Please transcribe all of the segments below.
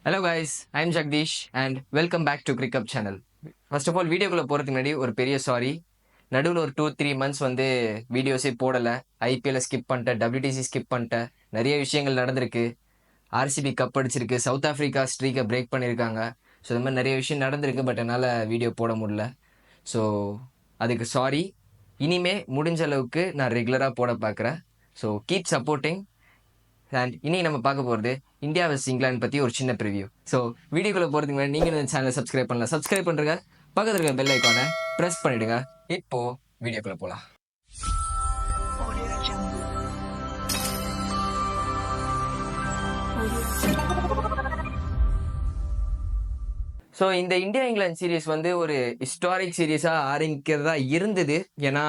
Hello guys, I'm Jagadeesh and welcome back to கிரிக்கப் channel. First of all வீடியோக்குள்ளே போகிறதுக்கு முன்னாடி ஒரு பெரிய சாரி. நடுவில் ஒரு 2-3 மந்த்ஸ் வந்து வீடியோஸே போடலை. ஐபிஎல்லை ஸ்கிப் பண்ணிட்டேன், டபிள்யூடிசி ஸ்கிப் பண்ணிட்டேன். நிறைய விஷயங்கள் நடந்திருக்கு. ஆர்சிபி கப் அடிச்சிருக்கு, சவுத் ஆஃப்ரிக்கா ஸ்ட்ரீக்கை பிரேக் பண்ணியிருக்காங்க. ஸோ இந்த மாதிரி நிறைய விஷயம் நடந்திருக்கு. பட் என்னால் வீடியோ போட முடியல. ஸோ அதுக்கு சாரி. இனிமே முடிஞ்ச அளவுக்கு நான் ரெகுலராக போட பார்க்குறேன். So keep supporting. அண்ட் இன்னைக்கு நம்ம பார்க்க போகிறது இந்தியா வெஸ் இங்கிலாந்து பற்றி ஒரு சின்ன ப்ரிவியூ. ஸோ வீடியோக்குள்ளே போகிறதுக்கு முன்னாடி நீங்கள் இந்த சேனலை சப்ஸ்கிரைப் பண்ணலாம். சப்ஸ்கிரைப் பண்ணுறங்க, பக்கத்தில் இருக்க பெல் ஐக்கானை ப்ரெஸ் பண்ணிவிடுங்க. இப்போது வீடியோக்குள்ளே போகலாம். ஸோ இந்த இந்தியா இங்கிலாந்து சீரீஸ் வந்து ஒரு ஹிஸ்டாரிக் சீரீஸாக ஆரம்பிக்கிறதா இருந்தது. ஏன்னா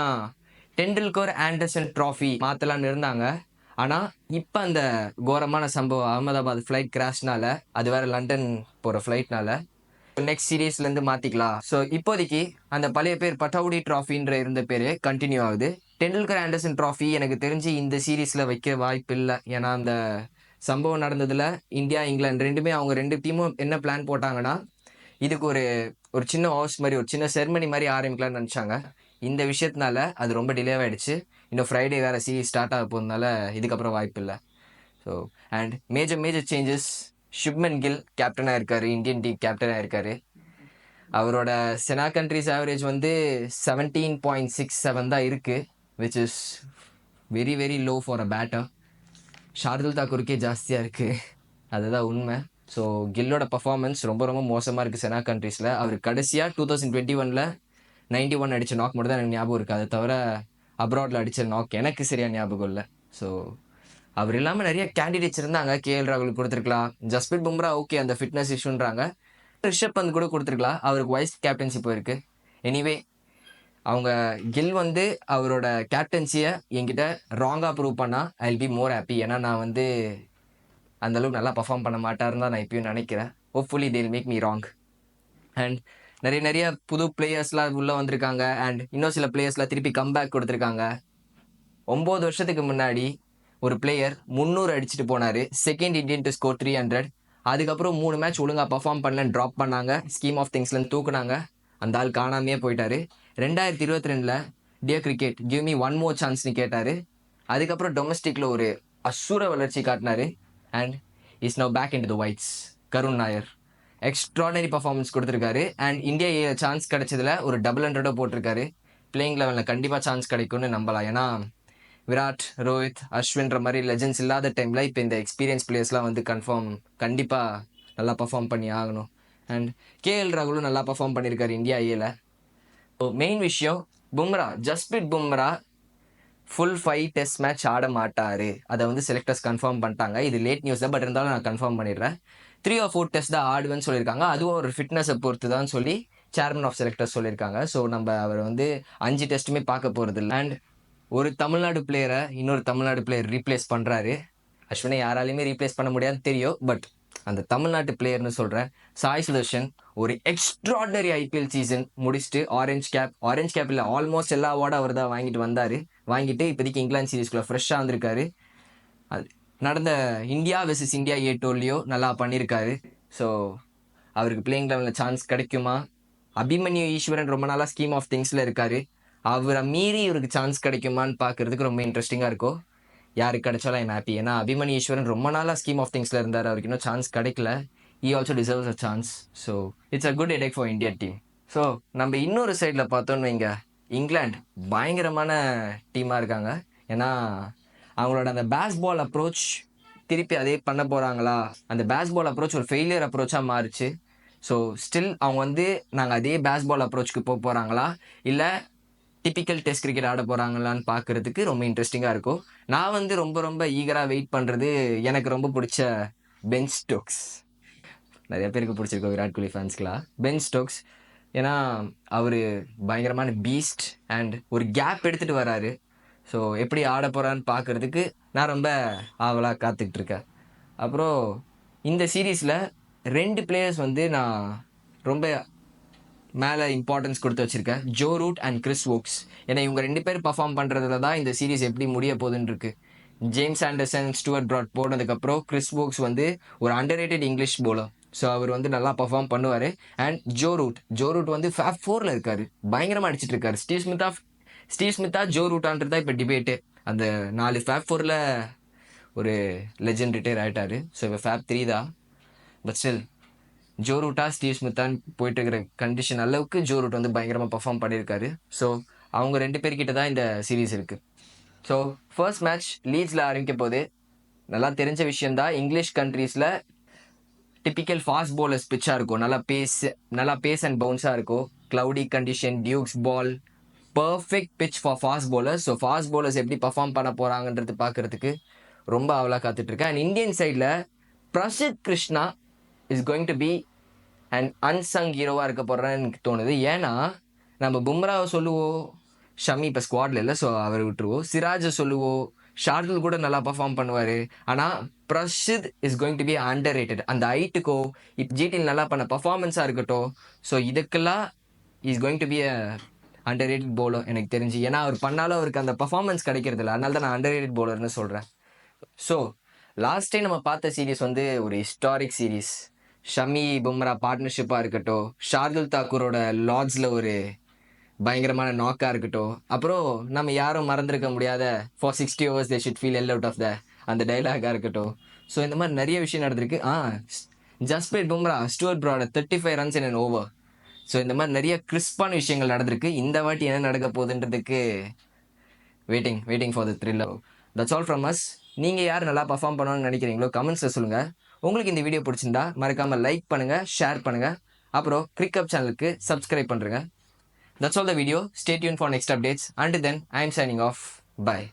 டெண்டுல்கர் ஆண்டர்சன் ட்ராஃபி மாற்றலான்னு இருந்தாங்க. ஆனால் இப்போ அந்த கோரமான சம்பவம் அகமதாபாத் ஃப்ளைட் கிராஷ்னால, அது வேற லண்டன் போகிற ஃப்ளைட்னால நெக்ஸ்ட் சீரீஸ்லேருந்து மாற்றிக்கலாம். ஸோ இப்போதைக்கு அந்த பழைய பேர் பட்டவுடி ட்ராஃபின்ற இருந்த பேர் கண்டினியூ ஆகுது. டெண்டுல்கர் ஆண்டர்சன் ட்ராஃபி எனக்கு தெரிஞ்சு இந்த சீரீஸில் வைக்க வாய்ப்பு இல்லை. ஏன்னா அந்த சம்பவம் நடந்ததில் இந்தியா இங்கிலாந்து ரெண்டுமே அவங்க ரெண்டு டீமும் என்ன பிளான் போட்டாங்கன்னா, இதுக்கு ஒரு ஒரு சின்ன ஹவுஸ் மாதிரி ஒரு சின்ன செர்மனி மாதிரி ஆரம்பிக்கலாம்னு நினச்சாங்க. இந்த விஷயத்தினால அது ரொம்ப டிலே ஆகிடுச்சு. இன்னும் ஃப்ரைடே வேறு சீரீஸ் ஸ்டார்ட் ஆக போகிறதுனால இதுக்கப்புறம் வாய்ப்பு இல்லை. So and major changes. Shubman Gill கேப்டனாக இருக்கார், இந்தியன் டீம் கேப்டனாக இருக்கார். அவரோட செனா கண்ட்ரிஸ் ஆவரேஜ் வந்து 17.67 தான் இருக்குது, which is very very low for a batter. Shardul தாக்கூருக்கே ஜாஸ்தியாக இருக்குது, அதுதான் உண்மை. ஸோ கில்லோட பர்ஃபார்மன்ஸ் ரொம்ப ரொம்ப மோசமாக இருக்குது செனா கண்ட்ரீஸில். அவர் கடைசியாக 2021 91 அடித்த நாக் மட்டும் தான் எனக்கு ஞாபகம் இருக்குது. அதை தவிர அப்ராடில் அடித்த நாக் எனக்கு சரியாக ஞாபகம் இல்லை. ஸோ அவர் இல்லாமல் நிறைய கேண்டிடேட்ஸ் இருந்தாங்க. கேஎல் ராகுல் கொடுத்துருக்கலாம், ஜஸ்பிரித் பும்ரா ஓகே அந்த ஃபிட்னஸ் இஷ்யூன்றாங்க, ரிஷப் பந்த் கூட கொடுத்துருக்கலாம், அவருக்கு வைஸ் கேப்டன்சி போயிருக்கு. எனிவே அவங்க கில் வந்து அவரோட கேப்டன்சியை என்கிட்ட ராங்காக ப்ரூவ் பண்ணால் I will be more happy. ஏன்னா நான் வந்து அந்தளவுக்கு நல்லா பர்ஃபார்ம் பண்ண மாட்டாருன்னு தான் நான் இப்பயும் நினைக்கிறேன். ஹோப்ஃபுல்லி தேல் மேக் மீ ராங். அண்ட் நிறைய புது பிளேயர்ஸ்லாம் உள்ளே வந்திருக்காங்க. அண்ட் இன்னும் சில பிளேயர்ஸ்லாம் திருப்பி கம்பேக் கொடுத்துருக்காங்க. 9 வருஷத்துக்கு முன்னாடி ஒரு பிளேயர் 300 அடிச்சுட்டு போனார், செகண்ட் இந்தியன் டு ஸ்கோர் 300. அதுக்கப்புறம் 3 மேட்ச் ஒழுங்காக பர்ஃபார்ம் பண்ணலன்னு ட்ராப் பண்ணாங்க, ஸ்கீம் ஆஃப் திங்ஸ்லேருந்து தூக்குனாங்க. அந்த ஆள் காணாமையே போயிட்டார். 2022 dear cricket give me one more சான்ஸ்னு கேட்டார். அதுக்கப்புறம் டொமஸ்டிக்கில் ஒரு அசுர வளர்ச்சி காட்டினார். And is now back into the whites. Karun Nair extraordinary performance கொடுத்துருக்காரு. அண்ட் இந்தியா சான்ஸ் கிடைச்சதில் ஒரு 200 போட்டிருக்காரு. பிளேயிங் லெவலில் கண்டிப்பாக சான்ஸ் கிடைக்கும்னு நம்பலாம். ஏன்னா விராட், ரோஹித், அஸ்வின்ற மாதிரி லெஜெண்ட்ஸ் இல்லாத டைமில் இப்போ இந்த எக்ஸ்பீரியன்ஸ் பிளேயர்ஸ்லாம் வந்து கண்டிப்பாக நல்லா பர்ஃபார்ம் பண்ணி ஆகணும். அண்ட் கேஎல் ராகுலும் நல்லா பர்ஃபார்ம் பண்ணியிருக்காரு இந்தியா ஏல. மெயின் விஷயம் Bumrah, Jasprit Bumrah full 5 test match ஆட மாட்டார். அதை வந்து செலக்டர்ஸ் கன்ஃபார்ம் பண்ணிட்டாங்க. இது லேட் நியூஸ் தான், பட் இருந்தாலும் நான் கன்ஃபார்ம் பண்ணிடுறேன். 3 or 4 டெஸ்ட் தான் ஆடுவேன்னு சொல்லியிருக்காங்க. அதுவும் ஒரு ஃபிட்னஸை பொறுத்து தான் சொல்லி சேர்மன் ஆஃப் செலக்டர்ஸ் சொல்லியிருக்காங்க. ஸோ நம்ம அவர் வந்து 5 டெஸ்ட்டுமே பார்க்க போகிறது இல்லை. அண்ட் ஒரு தமிழ்நாடு பிளேயரை இன்னொரு தமிழ்நாடு பிளேயர் ரீப்ளேஸ் பண்ணுறாரு. அஸ்வினை யாராலையுமே ரீப்ளேஸ் பண்ண முடியாதுன்னு தெரியும், பட் அந்த தமிழ்நாட்டு பிளேயர்னு சொல்கிறேன், சாய் சுதர்ஷன் ஒரு எக்ஸ்ட்ராடனரி ஐபிஎல் சீசன் முடிச்சுட்டு ஆரஞ்ச் கேப் இல்லை, ஆல்மோஸ்ட் எல்லா அவார்டும் அவர் தான் வாங்கிட்டு இப்போதைக்கு இங்கிலாந்து சீரீஸ்குள்ளே ஃப்ரெஷ்ஷாக வந்திருக்காரு. அது நடந்த இந்தியா வெர்சஸ் இந்தியா ஏ2லையோ நல்லா பண்ணியிருக்காரு. ஸோ அவருக்கு பிளேயிங் லெவலில் சான்ஸ் கிடைக்குமா? அபிமன்யு ஈஸ்வரன் ரொம்ப நாளாக ஸ்கீம் ஆஃப் திங்ஸில் இருக்கார். அவரை மீறி இவருக்கு சான்ஸ் கிடைக்குமான்னு பார்க்குறதுக்கு ரொம்ப இன்ட்ரெஸ்டிங்காக இருக்கும். யாருக்கு கிடைச்சாலும் ஐம் ஹாப்பி. ஏன்னா அபிமன்யு ஈஸ்வரன் ரொம்ப நாளாக ஸ்கீம் ஆஃப் திங்ஸில் இருந்தார், அவருக்கு இன்னும் சான்ஸ் கிடைக்கல. He also deserves a chance. So it's a good headache for India team. So நம்ம இன்னொரு சைடில் பார்த்தோன்னு வைங்க, இங்கிலாந்து பயங்கரமான டீமாக இருக்காங்க. ஏன்னா அவங்களோட அந்த பேஸ்பால் அப்ரோச் திருப்பி அதே பண்ண போகிறாங்களா? அந்த பேஸ்பால் அப்ரோச் ஒரு ஃபெயிலியர் அப்ரோச்சாக மாறிச்சு. ஸோ ஸ்டில் அவங்க வந்து நாங்கள் அதே பேஸ்பால் அப்ரோச்சுக்கு போகிறாங்களா, இல்லை டிப்பிக்கல் டெஸ்ட் கிரிக்கெட் ஆட போகிறாங்களான்னு பார்க்குறதுக்கு ரொம்ப இன்ட்ரெஸ்டிங்காக இருக்கும். நான் வந்து ரொம்ப ஈகராக வெயிட் பண்ணுறது எனக்கு ரொம்ப பிடிச்ச பென் ஸ்டோக்ஸ். நிறைய பேருக்கு பிடிச்சிருக்கோம் விராட் கோலி ஃபேன்ஸ்க்கெலாம் பென் ஸ்டோக்ஸ். ஏன்னா அவர் பயங்கரமான பீஸ்ட் அண்ட் ஒரு கேப் எடுத்துகிட்டு வராரு. ஸோ எப்படி ஆட போகிறான்னு பார்க்குறதுக்கு நான் ரொம்ப ஆவலாக காத்துக்கிட்டு இருக்கேன். அப்புறம் இந்த சீரீஸில் 2 பிளேயர்ஸ் வந்து நான் ரொம்ப மேலே இம்பார்ட்டன்ஸ் கொடுத்து வச்சுருக்கேன், Joe Root and Chris Woakes. ஏன்னா இவங்க 2 பேர் பர்ஃபார்ம் பண்ணுறதுல தான் இந்த சீரீஸ் எப்படி முடிய போகுதுன்னு இருக்கு. ஜேம்ஸ் ஆண்டர்சன், ஸ்டூவர்ட் பிராட் போனதுக்கப்புறம் கிறிஸ் வோக்ஸ் வந்து ஒரு அண்டர்ரேட்டட் இங்கிலீஷ் போலர். ஸோ அவர் வந்து நல்லா பர்ஃபார்ம் பண்ணுவார். அண்ட் ஜோ ரூட் வந்து ஃபேப் 4ல் இருக்கார், பயங்கரமாக அடிச்சிட்டு இருக்காரு. ஸ்டீவ் ஸ்மித்தா ஜோ ரூட்டான்றது தான் இப்போ டிபேட்டு. அந்த 4 ஃபேப் 4ல் ஒரு லெஜெண்ட் ரிட்டையர் ஆகிட்டாரு. ஸோ இப்போ ஃபேப் 3 தான். பட் ஸ்டில் ஜோ ரூட்டா ஸ்டீவ் ஸ்மித்தான்னு போயிட்டு இருக்கிற கண்டிஷன் அளவுக்கு ஜோ ரூட் வந்து பயங்கரமாக பர்ஃபார்ம் பண்ணியிருக்காரு. ஸோ அவங்க 2 பேர்கிட்ட தான் இந்த சீரீஸ் இருக்குது. ஸோ ஃபர்ஸ்ட் மேட்ச் லீட்ஸில் ஆரம்பிக்க போது நல்லா தெரிஞ்ச விஷயந்தான். இங்கிலீஷ் கண்ட்ரீஸில் டிப்பிக்கல் ஃபாஸ்ட் பவுலர்ஸ் பிச்சாக இருக்கும். நல்லா பேஸ் அண்ட் பவுன்ஸாக இருக்கும். Cloudy condition, Dukes ball, perfect pitch for fast bowlers. So fast bowlers எப்படி பர்ஃபார்ம் பண்ண போகிறாங்கன்றது பார்க்குறதுக்கு ரொம்ப அவலாக காத்துட்ருக்கேன். அண்ட் இந்தியன் சைடில் Prasidh Krishna is going to be and unsung ஹீரோவாக இருக்க போகிறேன்னு எனக்கு தோணுது. ஏன்னா நம்ம பும்ராவை சொல்லுவோம், ஷமி இப்போ ஸ்குவாடில் இல்லை, ஸோ அவர் விட்டுருவோம். சிராஜை சொல்லுவோம், ஷார்துல் கூட நல்லா பர்ஃபார்ம் பண்ணுவார். ஆனால் Prasidh is going to be under rated. அந்த ஹைட்டுக்கோ இப்போ ஜிடியில் நல்லா பண்ண பர்ஃபார்மன்ஸாக இருக்கட்டும், ஸோ இதுக்கெல்லாம் is going to be a under rated bowler எனக்கு தெரிஞ்சு. ஏன்னா அவர் பண்ணாலும் அவருக்கு அந்த பர்ஃபார்மன்ஸ் கிடைக்கிறதில்ல, அதனால தான் நான் அண்டர் ரேட்டட் பவுலர்னு சொல்கிறேன். ஸோ லாஸ்ட் டைம் நம்ம பார்த்த சீரீஸ் வந்து ஒரு ஹிஸ்டாரிக் சீரீஸ். ஷமி பும்ரா பார்ட்னர்ஷிப்பாக இருக்கட்டும், ஷார்துல் தாக்கூரோட லார்ட்ஸில் ஒரு பயங்கரமான நாக்காக இருக்கட்டும், அப்புறம் நம்ம யாரும் மறந்துருக்க முடியாத for 60 overs they should feel hell out of the அந்த டைலாகாக இருக்கட்டும். ஸோ இந்த மாதிரி நிறைய விஷயம் நடந்திருக்கு. Jasprit Bumrah Stuart Broad 35 runs in an over. So இந்த மாதிரி நிறைய கிறிஸ்பான விஷயங்கள் நடந்திருக்கு. இந்த வாட்டி என்ன நடக்க போகுதுன்றதுக்கு waiting for the thriller. That's all from us. நீங்கள் யார் நல்லா பர்ஃபார்ம் பண்ணணும்னு நினைக்கிறீங்களோ கமெண்ட்ஸில் சொல்லுங்கள். உங்களுக்கு இந்த வீடியோ பிடிச்சிருந்தா மறக்காமல் லைக் பண்ணுங்கள், ஷேர் பண்ணுங்கள், அப்புறம் கிரிக்கப் சேனலுக்கு சப்ஸ்கிரைப் பண்ணுறேங்க. That's all the video. Stay tuned for next updates. Until then, I am signing off. Bye.